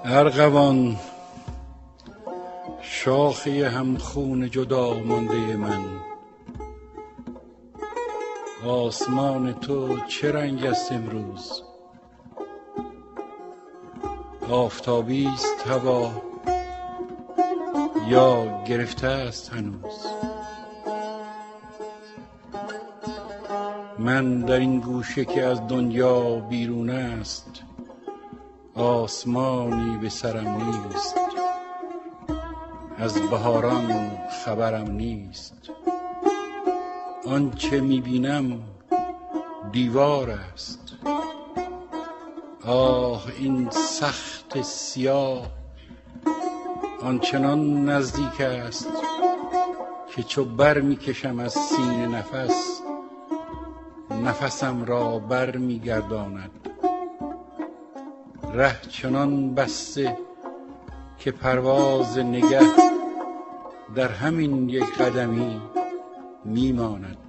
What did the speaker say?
ارغوان شاخه همخون جدا مانده من، آسمان تو چه رنگ است امروز؟ آفتابی است هوا یا گرفته است هنوز؟ من در این گوشه که از دنیا بیرون است، آسمانی به سرم نیست، از بهاران خبرم نیست. آنچه میبینم دیوار است. آه این سخت سیاه آنچنان نزدیک است که چو بر میکشم از سینه نفس، نفسم را بر میگرداند. ره چنان بسته که پرواز نگه در همین یک قدمی میماند.